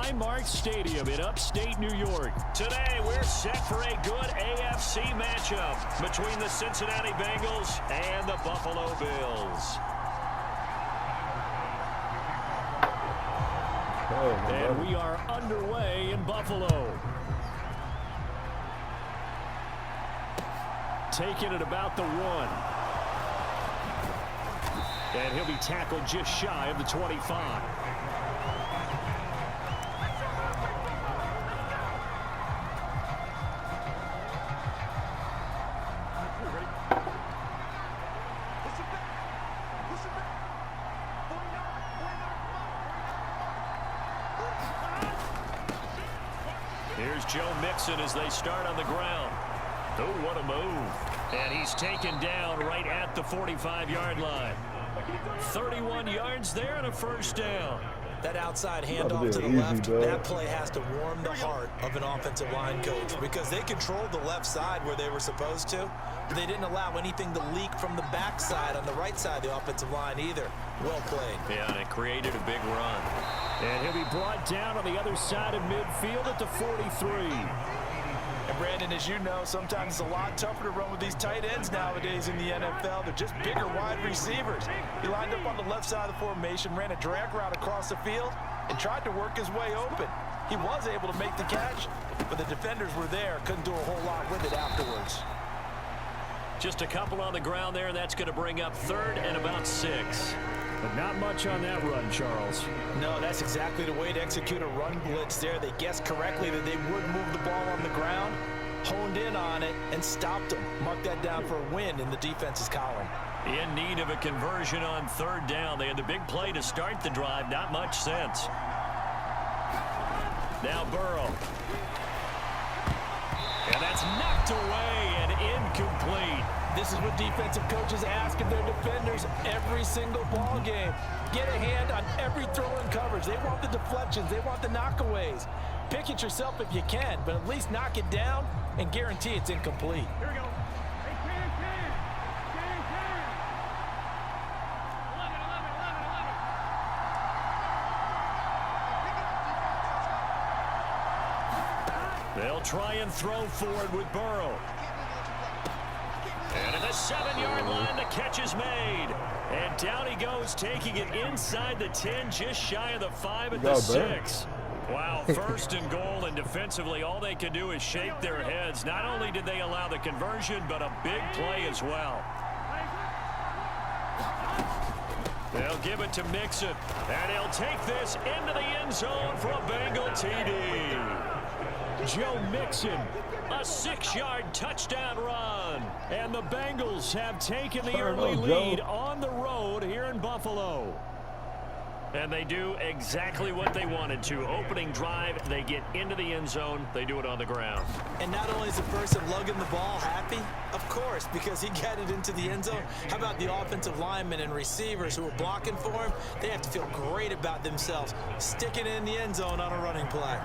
Highmark Stadium in upstate New York. Today, we're set for a good AFC matchup between the Cincinnati Bengals and the Buffalo Bills. And we are underway in Buffalo. Taking it about the 1. And he'll be tackled just shy of the 25. Here's Joe Mixon as they start on the ground. Oh, what a move. And he's taken down right at the 45-yard line. 31 yards there and a first down. That outside handoff to the left, that play has to warm the heart of an offensive line coach because they controlled the left side where they were supposed to. They didn't allow anything to leak from the backside on the right side of the offensive line either. Well played. Yeah, and it created a big run. And he'll be brought down on the other side of midfield at the 43. And Brandon, as you know, sometimes it's a lot tougher to run with these tight ends nowadays in the NFL. They're just bigger wide receivers. He lined up on the left side of the formation, ran a drag route across the field, and tried to work his way open. He was able to make the catch, but the defenders were there, couldn't do a whole lot with it afterwards. Just a couple on the ground there, and that's going to bring up 3rd and about 6. But not much on that run, Charles. No, that's exactly the way to execute a run blitz there. They guessed correctly that they would move the ball on the ground, honed in on it, and stopped them. Mark that down for a win in the defense's column. In need of a conversion on 3rd down. They had the big play to start the drive. Not much sense. Now Burrow. And that's knocked away and incomplete. This is what defensive coaches ask of their defenders every single ball game. Get a hand on every throw in coverage. They want the deflections. They want the knockaways. Pick it yourself if you can, but at least knock it down and guarantee it's incomplete. Here we go. Hey, 10, 10. 11. They'll try and throw forward with Burrow. And at the 7-yard line, the catch is made. And down he goes, taking it inside the 10, just shy of the 5 at the 6. Wow, 1st and goal, and defensively, all they can do is shake their heads. Not only did they allow the conversion, but a big play as well. They'll give it to Mixon, and he'll take this into the end zone for a Bengal TD. Joe Mixon, a 6-yard touchdown run. And the Bengals have taken the early lead on the road here in Buffalo. And they do exactly what they wanted to. Opening drive, they get into the end zone. They do it on the ground. And not only is the person lugging the ball happy, of course, because he got it into the end zone. How about the offensive linemen and receivers who are blocking for him? They have to feel great about themselves, sticking it in the end zone on a running play.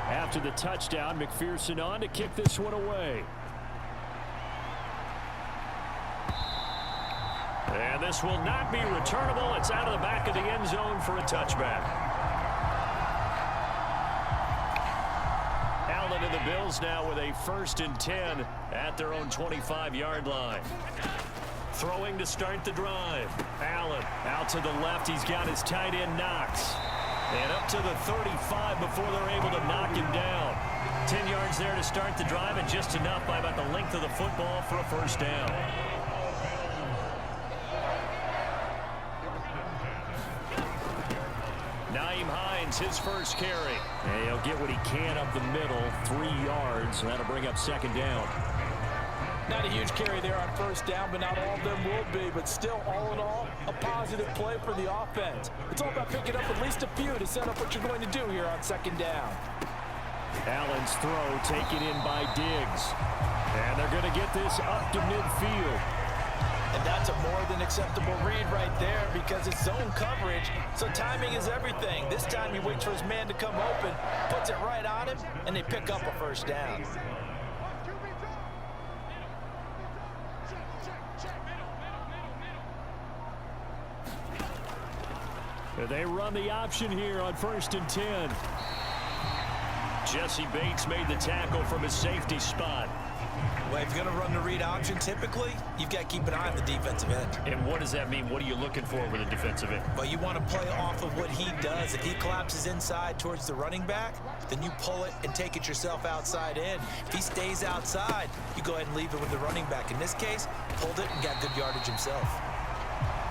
After the touchdown, McPherson on to kick this one away. And this will not be returnable. It's out of the back of the end zone for a touchback. Allen and the Bills now with a 1st and 10 at their own 25-yard line. Throwing to start the drive. Allen out to the left. He's got his tight end Knox. And up to the 35 before they're able to knock him down. 10 yards there to start the drive, and just enough by about the length of the football for a 1st down. Nyheim Hines, his first carry. And he'll get what he can up the middle, 3 yards. That'll bring up 2nd down. Not a huge carry there on 1st down, but not all of them will be. But still, all in all, a positive play for the offense. It's all about picking up at least a few to set up what you're going to do here on 2nd down. Allen's throw taken in by Diggs. And they're going to get this up to midfield. And that's a more than acceptable read right there because it's zone coverage, so timing is everything. This time he waits for his man to come open, puts it right on him, and they pick up a 1st down. They run the option here on 1st and 10. Jesse Bates made the tackle from his safety spot. Well, if you're going to run the read option, typically, you've got to keep an eye on the defensive end. And what does that mean? What are you looking for with a defensive end? Well, you want to play off of what he does. If he collapses inside towards the running back, then you pull it and take it yourself outside in. If he stays outside, you go ahead and leave it with the running back. In this case, pulled it and got good yardage himself.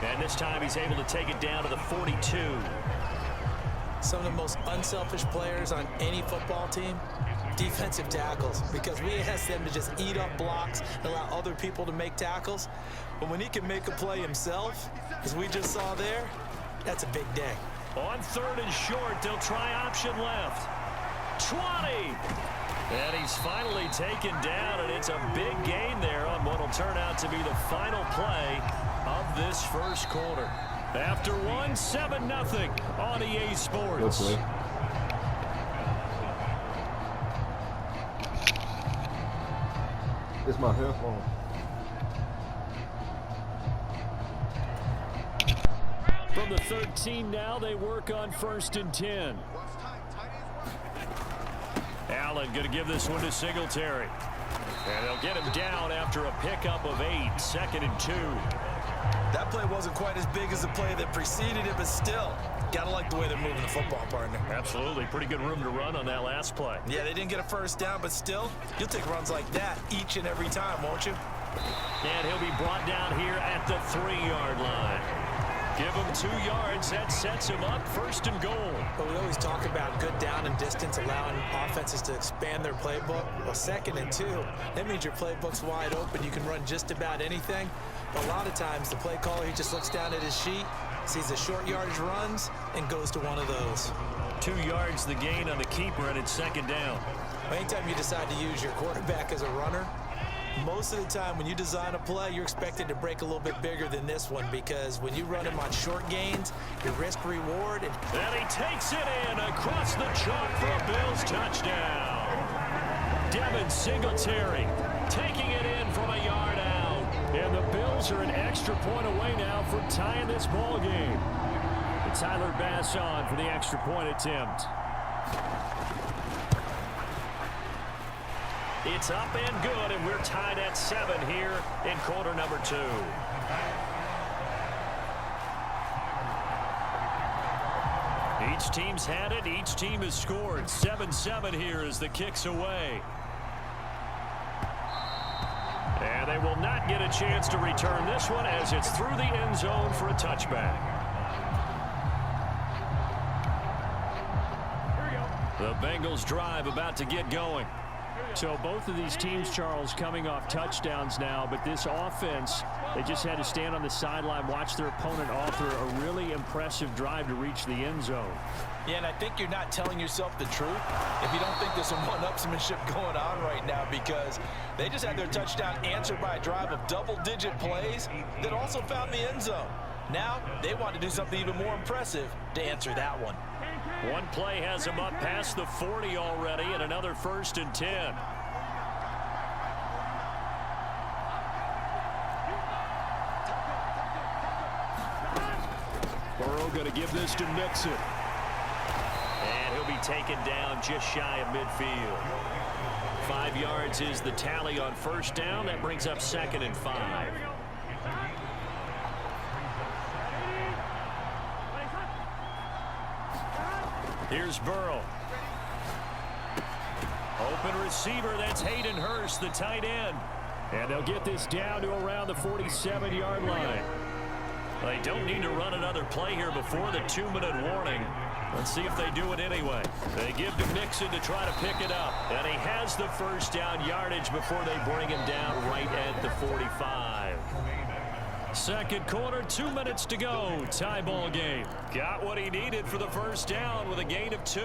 And this time he's able to take it down to the 42. Some of the most unselfish players on any football team, defensive tackles, because we ask them to just eat up blocks and allow other people to make tackles. But when he can make a play himself, as we just saw there, that's a big day. On 3rd and short, they'll try option left. 20! And he's finally taken down, and it's a big gain there on what will turn out to be the final play of this first quarter. After one, 7-0 on EA Sports. It's my headphone. From the 13 now, they work on 1st and 10. Allen going to give this one to Singletary. And they'll get him down after a pickup of 8, 2nd and 2. That play wasn't quite as big as the play that preceded it, but still, got to like the way they're moving the football, partner. Absolutely. Pretty good room to run on that last play. Yeah, they didn't get a first down, but still, you'll take runs like that each and every time, won't you? And he'll be brought down here at the 3-yard line. Give him 2 yards. That sets him up 1st and goal. But we always talk about good down and distance, allowing offenses to expand their playbook. Well, 2nd and 2, that means your playbook's wide open. You can run just about anything. But a lot of times, the play caller, he just looks down at his sheet, sees the short yardage runs, and goes to one of those. 2 yards the gain on the keeper, and it's 2nd down. Anytime you decide to use your quarterback as a runner, most of the time when you design a play, you're expected to break a little bit bigger than this one, because when you run him on short gains, your risk-reward. And he takes it in across the chalk for a Bills touchdown. Devin Singletary taking it in from a yard out. And the Bills are an extra point away now from tying this ball game. And Tyler Bass on for the extra point attempt. It's up and good, and we're tied at 7 here in quarter number 2. Each team's had it. Each team has scored. 7-7 here as the kick's away. And they will not get a chance to return this one as it's through the end zone for a touchback. The Bengals drive about to get going. So both of these teams, Charles, coming off touchdowns now, but this offense, they just had to stand on the sideline, watch their opponent author a really impressive drive to reach the end zone. Yeah, and I think you're not telling yourself the truth if you don't think there's some one-upsmanship going on right now, because they just had their touchdown answered by a drive of double-digit plays that also found the end zone. Now they want to do something even more impressive to answer that one. One play has him up past the 40 already, and another 1st and 10. Burrow going to give this to Mixon. And he'll be taken down just shy of midfield. 5 yards is the tally on 1st down. That brings up 2nd and 5. Here's Burrow. Open receiver, that's Hayden Hurst, the tight end. And they'll get this down to around the 47-yard line. They don't need to run another play here before the 2-minute warning. Let's see if they do it anyway. They give to Mixon to try to pick it up. And he has the 1st down yardage before they bring him down right at the 45. 2nd quarter, 2 minutes to go. Tie ball game. Got what he needed for the 1st down with a gain of 2.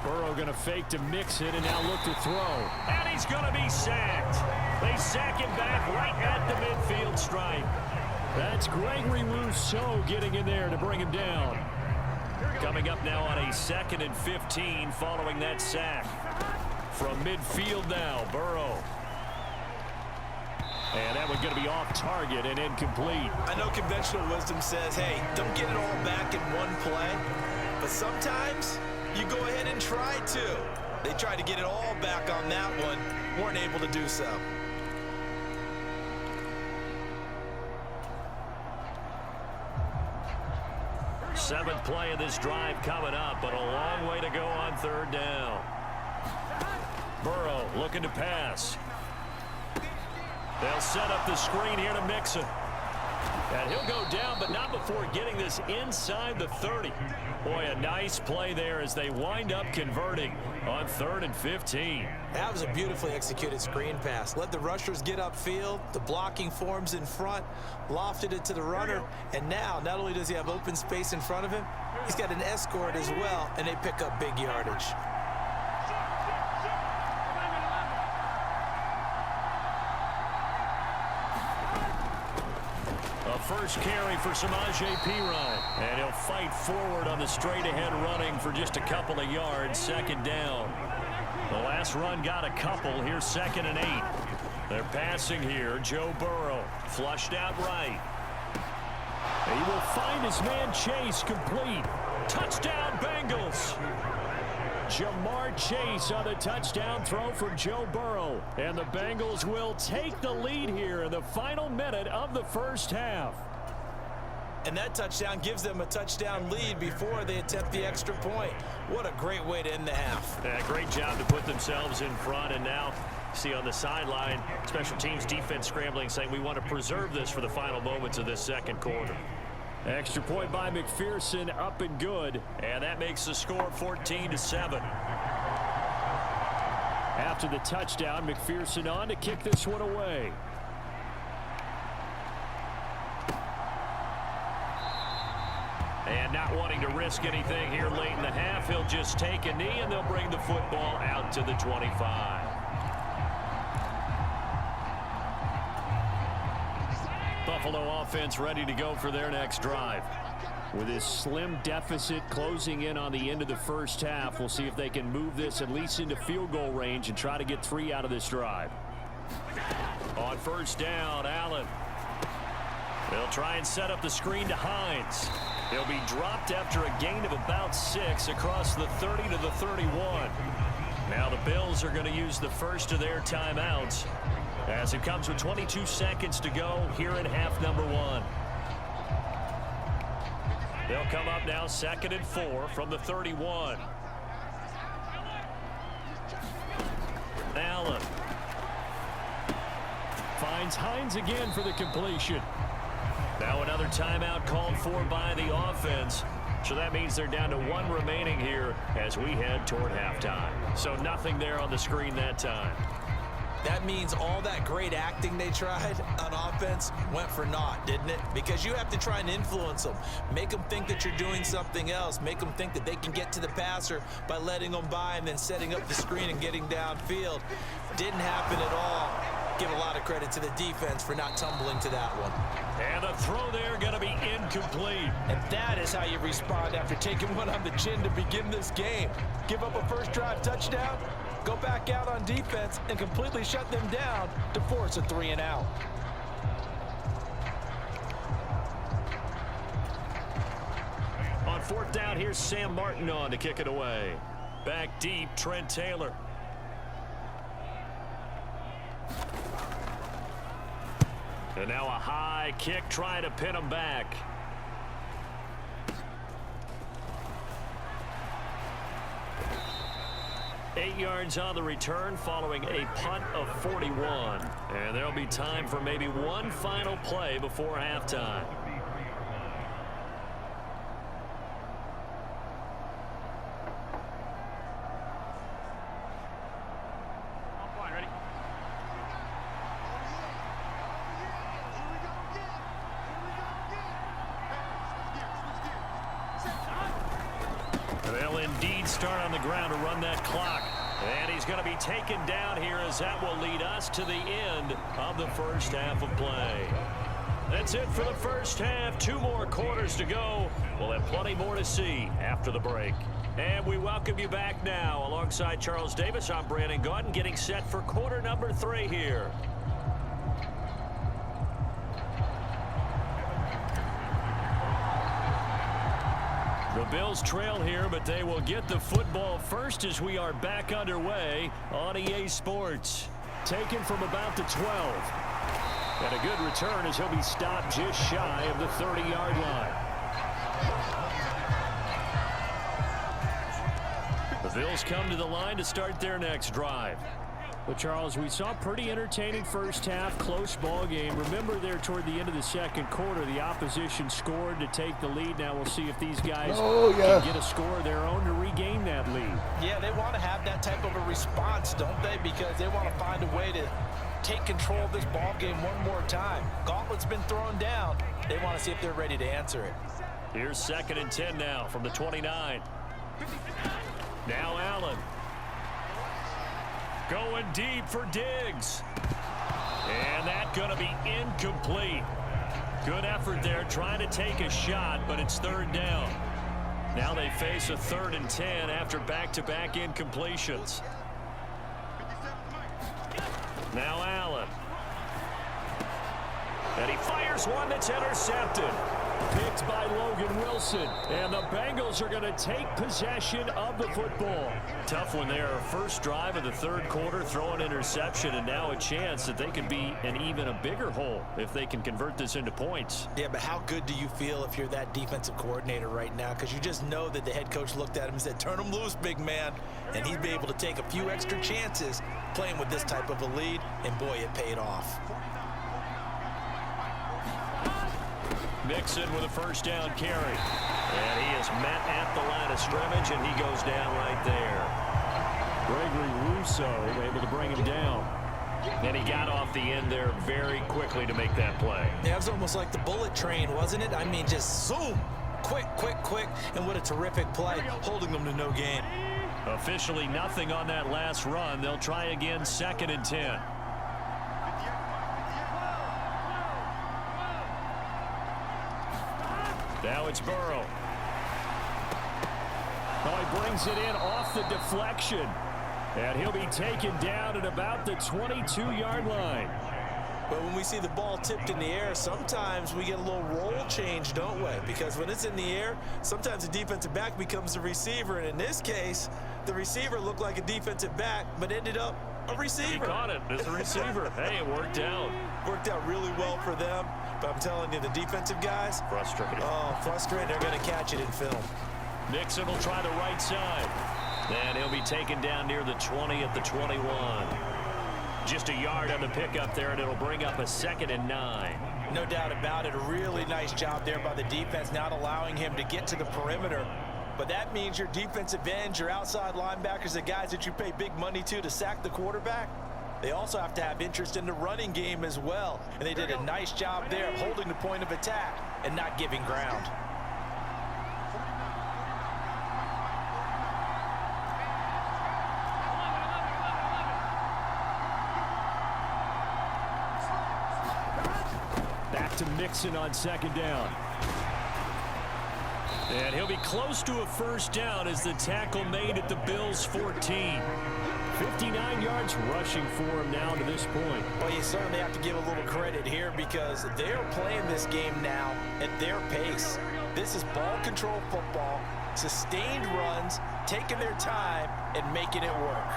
Burrow going to fake to Mixon and now look to throw. And he's going to be sacked. They sack him back right at the midfield stripe. That's Gregory Rousseau getting in there to bring him down. Coming up now on a 2nd and 15 following that sack. From midfield now, Burrow. And that one's going to be off target and incomplete. I know conventional wisdom says, hey, don't get it all back in one play. But sometimes you go ahead and try to. They tried to get it all back on that one. Weren't able to do so. Seventh play of this drive coming up, but a long way to go on third down. Burrow looking to pass. They'll set up the screen here to Mixon. And he'll go down, but not before getting this inside the 30. Boy, a nice play there as they wind up converting on 3rd and 15. That was a beautifully executed screen pass. Let the rushers get upfield. The blocking forms in front. Lofted it to the runner. And now, not only does he have open space in front of him, he's got an escort as well, and they pick up big yardage. First carry for Samaje Perine. And he'll fight forward on the straight-ahead running for just a couple of yards. Second down. The last run got a couple. Here's 2nd and 8. They're passing here. Joe Burrow flushed out right. He will find his man Chase complete. Touchdown Bengals. Jamar Chase on the touchdown throw from Joe Burrow. And the Bengals will take the lead here in the final minute of the first half. And that touchdown gives them a touchdown lead before they attempt the extra point. What a great way to end the half. Yeah, great job to put themselves in front. And now, see on the sideline, special teams defense scrambling, saying we want to preserve this for the final moments of this second quarter. Extra point by McPherson, up and good. And that makes the score 14-7. After the touchdown, McPherson on to kick this one away. And not wanting to risk anything here late in the half, he'll just take a knee and they'll bring the football out to the 25. Buffalo offense ready to go for their next drive. With this slim deficit closing in on the end of the first half, we'll see if they can move this at least into field goal range and try to get 3 out of this drive. On first down, Allen. They'll try and set up the screen to Hines. He'll be dropped after a gain of about 6 across the 30 to the 31. Now the Bills are going to use the first of their timeouts as it comes with 22 seconds to go here in half number 1. They'll come up now 2nd and 4 from the 31. Allen finds Hines again for the completion. Now another timeout called for by the offense. So that means they're down to 1 remaining here as we head toward halftime. So nothing there on the screen that time. That means all that great acting they tried on offense went for naught, didn't it? Because you have to try and influence them. Make them think that you're doing something else. Make them think that they can get to the passer by letting them by and then setting up the screen and getting downfield. Didn't happen at all. Give a lot of credit to the defense for not tumbling to that one. And the throw there going to be incomplete. And that is how you respond after taking one on the chin to begin this game. Give up a first drive touchdown, go back out on defense, and completely shut them down to force a 3 and out. On 4th down, here's Sam Martin on to kick it away. Back deep, Trent Taylor. And now a high kick trying to pin him back. Eight yards on the return following a punt of 41. And there'll be time for maybe one final play before halftime. They'll indeed start on the ground to run that clock. And he's going to be taken down here as that will lead us to the end of the first half of play. That's it for the first half. 2 more quarters to go. We'll have plenty more to see after the break. And we welcome you back now. Alongside Charles Davis, I'm Brandon Gaudin, getting set for quarter number 3 here. Bills trail here, but they will get the football first as we are back underway on EA Sports. Taken from about the 12. And a good return as he'll be stopped just shy of the 30-yard line. The Bills come to the line to start their next drive. Well, Charles, we saw a pretty entertaining first half, close ball game. Remember there toward the end of the second quarter, the opposition scored to take the lead. Now we'll see if these guys can get a score of their own to regain that lead. Yeah, they want to have that type of a response, don't they? Because they want to find a way to take control of this ball game one more time. Gauntlet's been thrown down. They want to see if they're ready to answer it. Here's 2nd and 10 now from the 29. Now Allen. Going deep for Diggs. And that's going to be incomplete. Good effort there trying to take a shot, but it's 3rd down. Now they face a 3rd and 10 after back-to-back incompletions. Now Allen. And he fires one that's intercepted. Picked by Logan Wilson. And the Bengals are going to take possession of the football. Tough one there. First drive of the 3rd quarter, throw an interception, and now a chance that they could be in even a bigger hole if they can convert this into points. Yeah, but how good do you feel if you're that defensive coordinator right now? Because you just know that the head coach looked at him and said, turn him loose, big man. And he'd be able to take a few extra chances playing with this type of a lead, and boy, it paid off. Mixon with a first down carry. And he is met at the line of scrimmage, and he goes down right there. Gregory Rousseau able to bring him down. And he got off the end there very quickly to make that play. Yeah, it was almost like the bullet train, wasn't it? I mean, just zoom. Quick, quick, quick. And what a terrific play, holding them to no gain. Officially nothing on that last run. They'll try again, 2nd and 10. Now it's Burrow. Oh, he brings it in off the deflection. And he'll be taken down at about the 22-yard line. But when we see the ball tipped in the air, sometimes we get a little roll change, don't we? Because when it's in the air, sometimes the defensive back becomes the receiver. And in this case, the receiver looked like a defensive back, but ended up a receiver. He caught it as a receiver. Hey, it worked out. Worked out really well for them. But I'm telling you, the defensive guys, frustrated. Oh, frustrated. They're going to catch it in film. Nixon will try the right side. And he'll be taken down near the 20 at the 21. Just a yard on the pickup there, and it'll bring up a 2nd and 9. No doubt about it. A really nice job there by the defense, not allowing him to get to the perimeter. But that means your defensive ends, your outside linebackers, the guys that you pay big money to sack the quarterback, they also have to have interest in the running game as well. And they did a nice job there of holding the point of attack and not giving ground. Back to Mixon on 2nd down. And he'll be close to a first down as the tackle made at the Bills' 14. 59 yards rushing for him now to this point. Well, you certainly have to give a little credit here because they're playing this game now at their pace. This is ball control football, sustained runs, taking their time and making it work.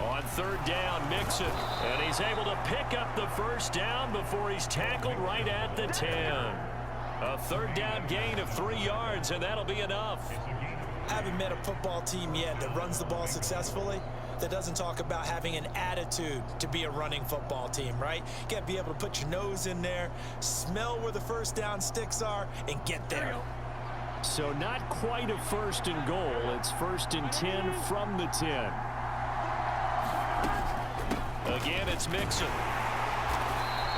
On 3rd down, Mixon, and he's able to pick up the first down before he's tackled right at the 10. A 3rd down gain of 3 yards, and that'll be enough. I haven't met a football team yet that runs the ball successfully that doesn't talk about having an attitude to be a running football team, right? You got to be able to put your nose in there, smell where the first down sticks are, and get there. So not quite a 1st and goal. It's 1st and 10 from the 10. Again, it's Mixon.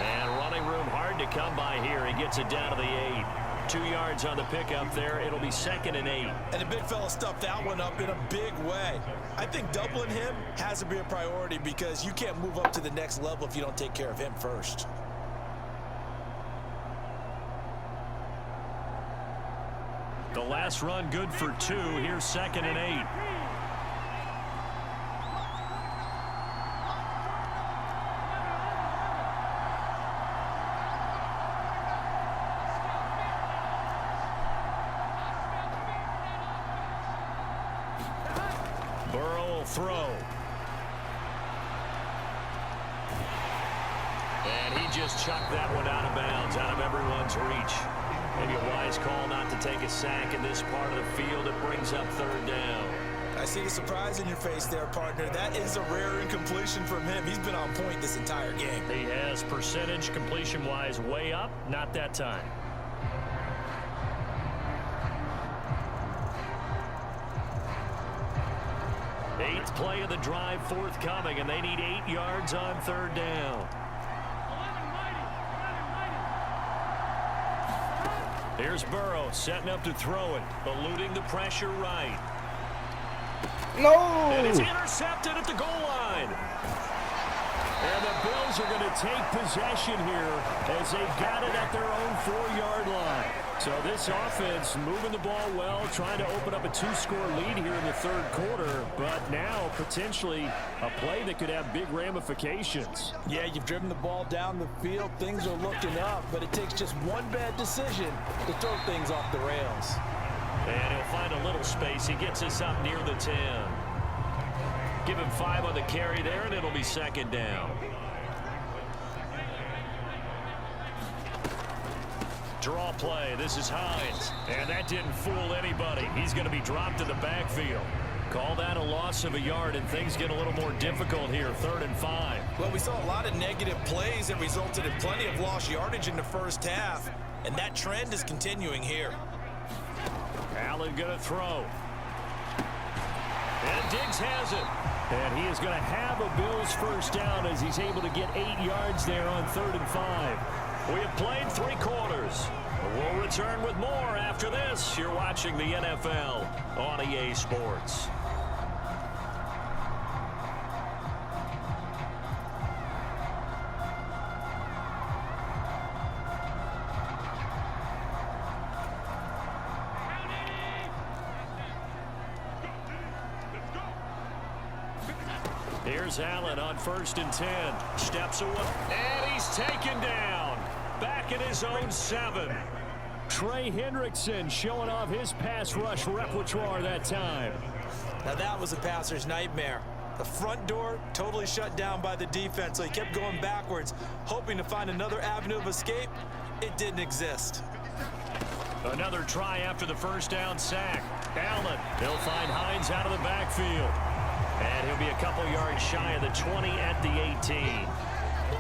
And running room hard to come by here. He gets it down to the 8. 2 yards on the pickup there. It'll be 2nd and 8. And the big fella stuffed that one up in a big way. I think doubling him has to be a priority because you can't move up to the next level if you don't take care of him first. The last run good for 2. Here's 2nd and 8. Burrow will throw. And he just chucked that one out of bounds, out of everyone's reach. Maybe a wise call not to take a sack in this part of the field. It brings up third down. I see the surprise in your face there, partner. That is a rare incompletion from him. He's been on point this entire game. He has percentage completion-wise way up, not that time. Eighth play of the drive forthcoming, and they need 8 yards on third down. Here's Burrow setting up to throw it, eluding the pressure right. No! And it's intercepted at the goal line. And the Bills are going to take possession here as they got it at their own 4-yard line. So this offense moving the ball well, trying to open up a 2-score lead here in the third quarter, but now potentially a play that could have big ramifications. Yeah, you've driven the ball down the field. Things are looking up, but it takes just one bad decision to throw things off the rails. And he'll find a little space. He gets us up near the 10. Give him 5 on the carry there, and it'll be second down. Draw play. This is Hines. And that didn't fool anybody. He's going to be dropped in the backfield. Call that a loss of a yard, and things get a little more difficult here. 3rd and 5. Well, we saw a lot of negative plays that resulted in plenty of lost yardage in the first half, and that trend is continuing here. Allen going to throw. And Diggs has it. And he is going to have a Bills first down as he's able to get 8 yards there on 3rd and 5. We have played 3 quarters. We'll return with more after this. You're watching the NFL on EA Sports. Here's Allen on 1st and 10. Steps away. And he's taken down. Back in his own 7. Trey Hendrickson showing off his pass rush repertoire that time. Now that was a passer's nightmare. The front door totally shut down by the defense, so he kept going backwards, hoping to find another avenue of escape. It didn't exist. Another try after the first down sack. Allen, he'll find Hines out of the backfield. And he'll be a couple yards shy of the 20 at the 18.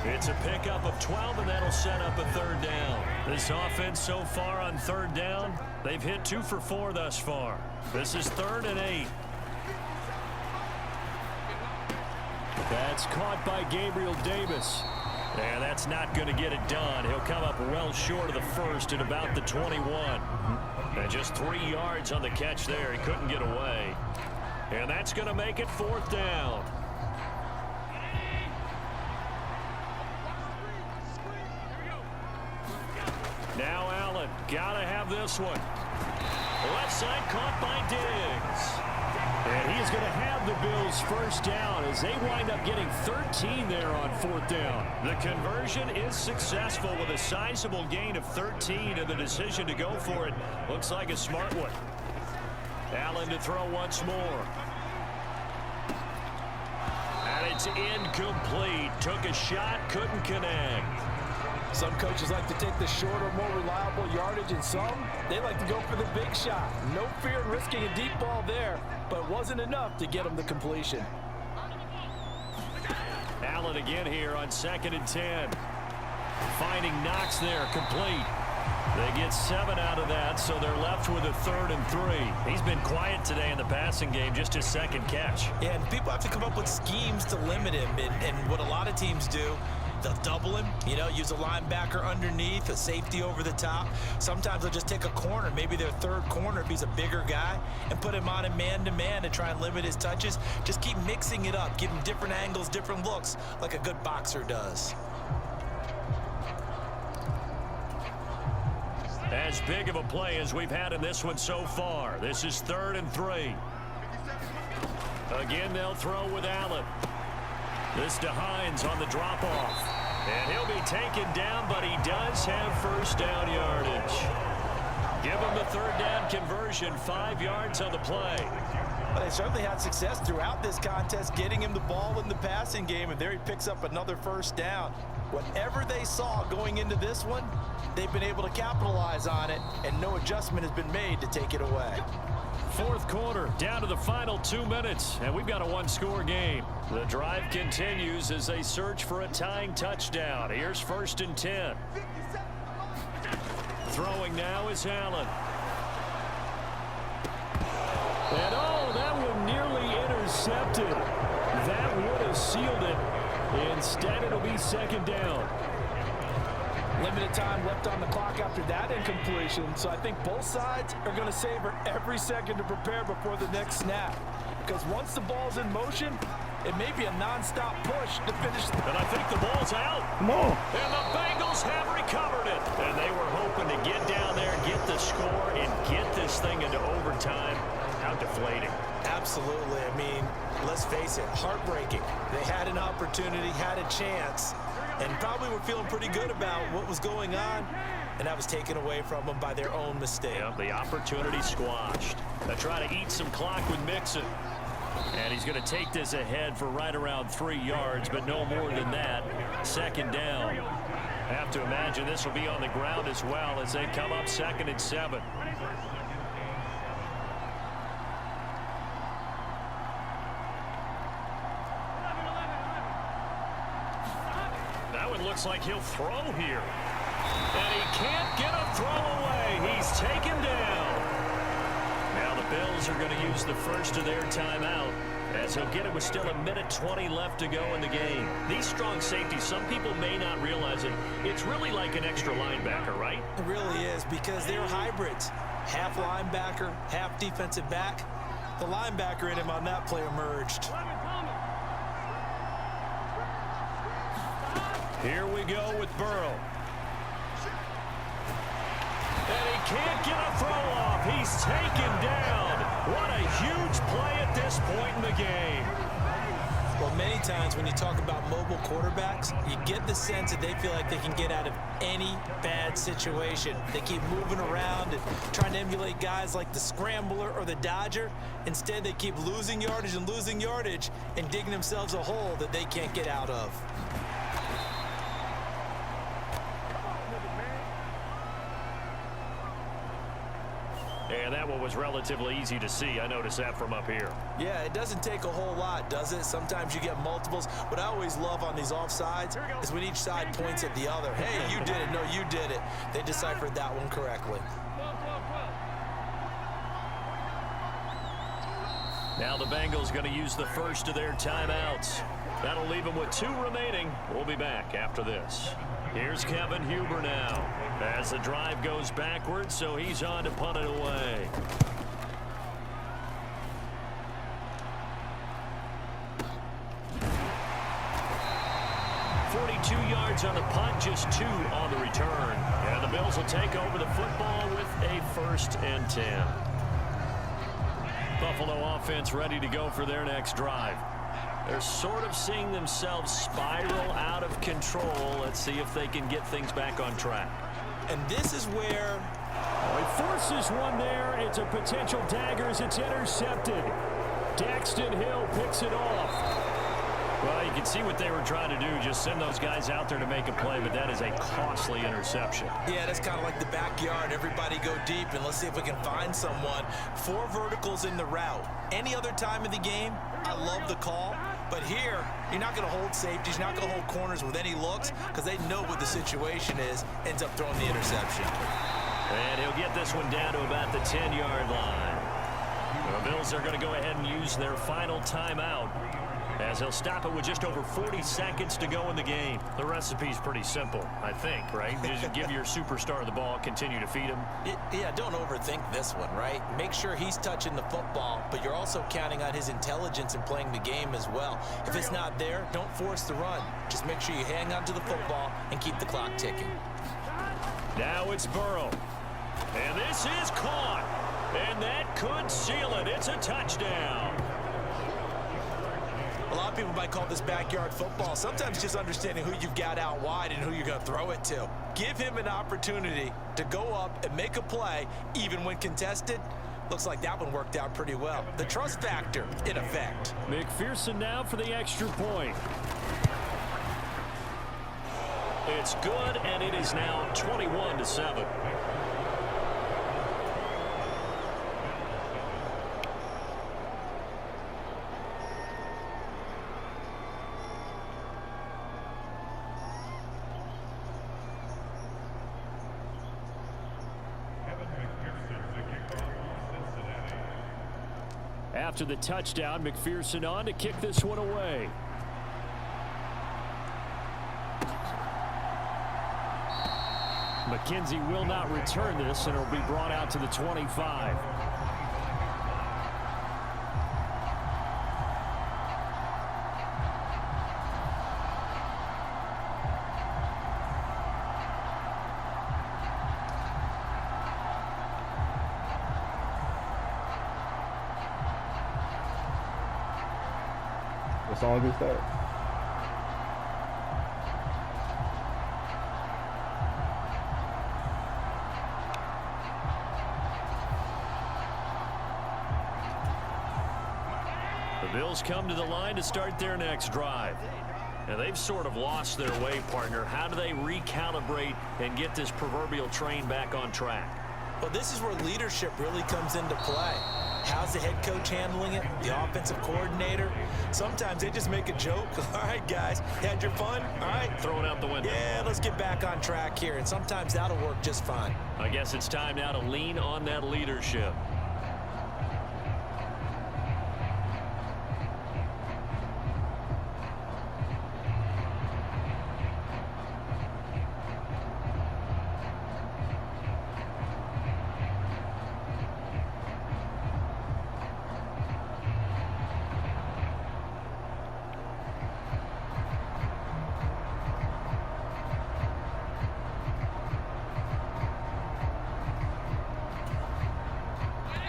It's a pickup of 12, and that'll set up a 3rd down. This offense so far on 3rd down, they've hit 2 for 4 thus far. This is 3rd and 8. That's caught by Gabriel Davis. And that's not going to get it done. He'll come up well short of the first at about the 21. And just 3 yards on the catch there. He couldn't get away. And that's going to make it 4th down. Now Allen, gotta have this one. Left side caught by Diggs. And he is going to have the Bills first down as they wind up getting 13 there on 4th down. The conversion is successful with a sizable gain of 13, and the decision to go for it looks like a smart one. Allen to throw once more. And it's incomplete. Took a shot, couldn't connect. Some coaches like to take the shorter, more reliable yardage, and some, they like to go for the big shot. No fear in risking a deep ball there, but it wasn't enough to get him the completion. Allen again here on 2nd and 10. Finding Knox there, complete. They get 7 out of that, so they're left with a 3rd and 3. He's been quiet today in the passing game, just his 2nd catch. Yeah, and people have to come up with schemes to limit him, and what a lot of teams do, they'll double him, use a linebacker underneath, a safety over the top. Sometimes they'll just take a corner, maybe their 3rd corner if he's a bigger guy, and put him on a man-to-man to try and limit his touches. Just keep mixing it up, give him different angles, different looks, like a good boxer does. As big of a play as we've had in this one so far. This is 3rd and 3. Again, they'll throw with Allen. This to Hines on the drop-off. And he'll be taken down, but he does have first down yardage. Give him the 3rd down conversion, 5 yards on the play. Well, they certainly had success throughout this contest, getting him the ball in the passing game, and there he picks up another first down. Whatever they saw going into this one, they've been able to capitalize on it, and no adjustment has been made to take it away. Fourth quarter, down to the final 2 minutes, and we've got a one-score game. The drive continues as they search for a tying touchdown. Here's 1st and 10. Throwing now is Allen. And oh, that one nearly intercepted. That would have sealed it. Instead, it'll be 2nd down. Limited time left on the clock after that incompletion, so I think both sides are going to savor every second to prepare before the next snap. Because once the ball's in motion, it may be a non-stop push to finish. And I think the ball's out. No. And the Bengals have recovered it. And they were hoping to get down there, get the score, and get this thing into overtime. How deflating. Absolutely. I mean, let's face it, heartbreaking. They had an opportunity, had a chance, and probably were feeling pretty good about what was going on, and that was taken away from them by their own mistake. Yep, the opportunity squashed. They try to eat some clock with Mixon. And he's going to take this ahead for right around 3 yards, but no more than that. 2nd down. Have to imagine this will be on the ground as well as they come up 2nd and 7. That one looks like he'll throw here. And he can't get a throw away. He's taken down. Now the Bills are going to use the first of their timeout as he'll get it with still 1:20 left to go in the game. These strong safeties, some people may not realize it. It's really like an extra linebacker, right? It really is, because they're hybrids. Half linebacker, half defensive back. The linebacker in him on that play emerged. Here we go with Burrow. And he can't get a throw off. He's taken down. What a huge play at this point in the game. Well, many times when you talk about mobile quarterbacks, you get the sense that they feel like they can get out of any bad situation. They keep moving around and trying to emulate guys like the Scrambler or the Dodger. Instead, they keep losing yardage and digging themselves a hole that they can't get out of. And that one was relatively easy to see. I noticed that from up here. Yeah, it doesn't take a whole lot, does it? Sometimes you get multiples. What I always love on these offsides is when each side points at the other. Hey, you did it. No, you did it. They deciphered that one correctly. Now the Bengals going to use the first of their timeouts. That'll leave them with 2 remaining. We'll be back after this. Here's Kevin Huber now as the drive goes backwards, so he's on to punt it away. Yards on the punt, just 2 on the return. And the Bills will take over the football with a 1st and 10. Buffalo offense ready to go for their next drive. They're sort of seeing themselves spiral out of control. Let's see if they can get things back on track. And this is where... He forces one there. It's a potential dagger as it's intercepted. Daxton Hill picks it off. Well, you can see what they were trying to do, just send those guys out there to make a play, but that is a costly interception. Yeah, that's kind of like the backyard. Everybody go deep, and let's see if we can find someone. 4 verticals in the route. Any other time in the game, I love the call. But here, you're not going to hold safeties, you're not going to hold corners with any looks because they know what the situation is, ends up throwing the interception. And he'll get this one down to about the 10-yard line. The Bills are going to go ahead and use their final timeout as he'll stop it with just over 40 seconds to go in the game. The recipe's pretty simple, I think, right? Just give your superstar the ball, continue to feed him. Yeah, don't overthink this one, right? Make sure he's touching the football, but you're also counting on his intelligence in playing the game as well. If it's not there, don't force the run. Just make sure you hang on to the football and keep the clock ticking. Now it's Burrow. And this is caught. And that could seal it. It's a touchdown. A lot of people might call this backyard football. Sometimes just understanding who you've got out wide and who you're going to throw it to. Give him an opportunity to go up and make a play, even when contested. Looks like that one worked out pretty well. The trust factor in effect. McPherson now for the extra point. It's good, and it is now 21-7. After the touchdown, McPherson on to kick this one away. McKenzie will not return this, and it'll be brought out to the 25. What song is that? The Bills come to the line to start their next drive. Now, they've sort of lost their way, partner. How do they recalibrate and get this proverbial train back on track? Well, this is where leadership really comes into play. How's the head coach handling it? The offensive coordinator? Sometimes they just make a joke. All right, guys, had your fun? All right. Throw it out the window. Yeah, let's get back on track here. And sometimes that'll work just fine. I guess it's time now to lean on that leadership.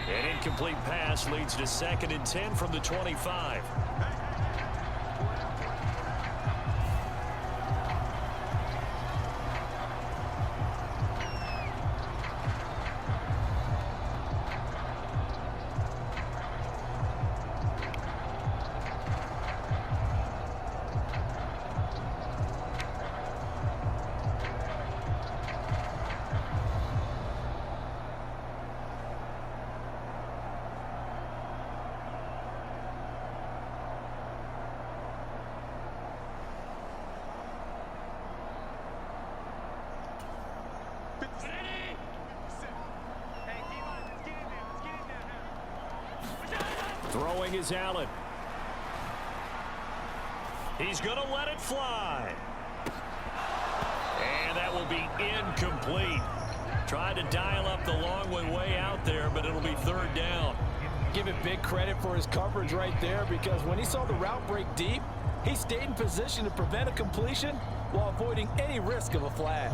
An incomplete pass leads to 2nd and 10 from the 25. Throwing is Allen. He's going to let it fly. And that will be incomplete. Tried to dial up the long way out there, but it'll be 3rd down. Give it big credit for his coverage right there, because when he saw the route break deep, he stayed in position to prevent a completion while avoiding any risk of a flag.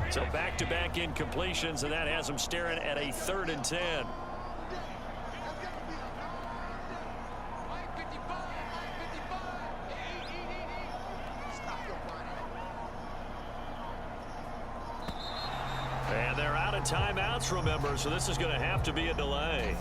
So back-to-back incompletions, and that has them staring at a 3rd and 10. And they're out of timeouts, remember, so this is going to have to be a delay.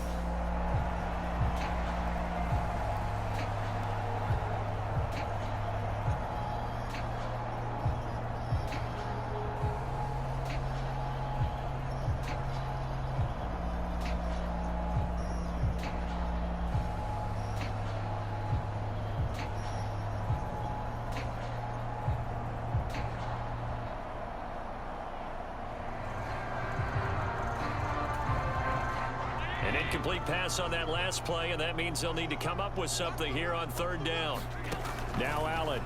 An incomplete pass on that last play, and that means they'll need to come up with something here on 3rd down. Now Allen.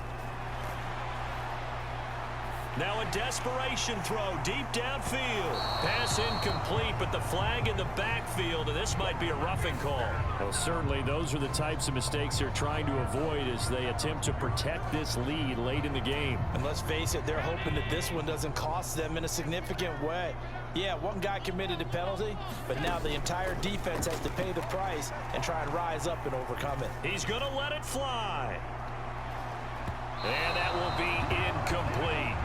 Now a desperation throw deep downfield. Pass incomplete, but the flag in the backfield, and this might be a roughing call. Well, certainly those are the types of mistakes they're trying to avoid as they attempt to protect this lead late in the game. And let's face it, they're hoping that this one doesn't cost them in a significant way. Yeah, one guy committed a penalty, but now the entire defense has to pay the price and try and rise up and overcome it. He's going to let it fly. And that will be incomplete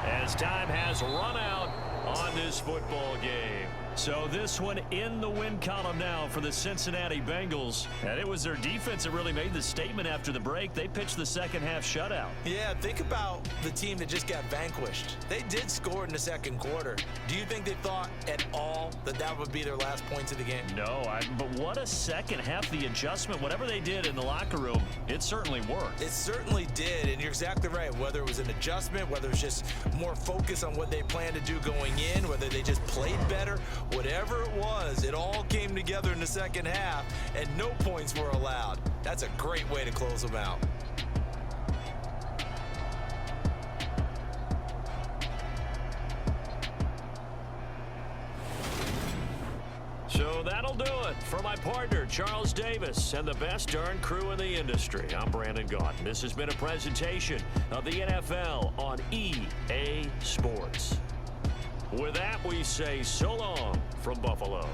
as time has run out on this football game. So this one in the win column now for the Cincinnati Bengals. And it was their defense that really made the statement after the break. They pitched the second half shutout. Yeah, think about the team that just got vanquished. They did score in the second quarter. Do you think they thought at all that that would be their last points of the game? No, but what a second half. The adjustment, whatever they did in the locker room, it certainly worked. It certainly did, and you're exactly right. Whether it was an adjustment, whether it was just more focus on what they planned to do going in, whether they just played better, whatever it was, it all came together in the second half, and no points were allowed. That's a great way to close them out. So that'll do it for my partner, Charles Davis, and the best darn crew in the industry. I'm Brandon Gaudin. This has been a presentation of the NFL on EA Sports. With that, we say so long from Buffalo.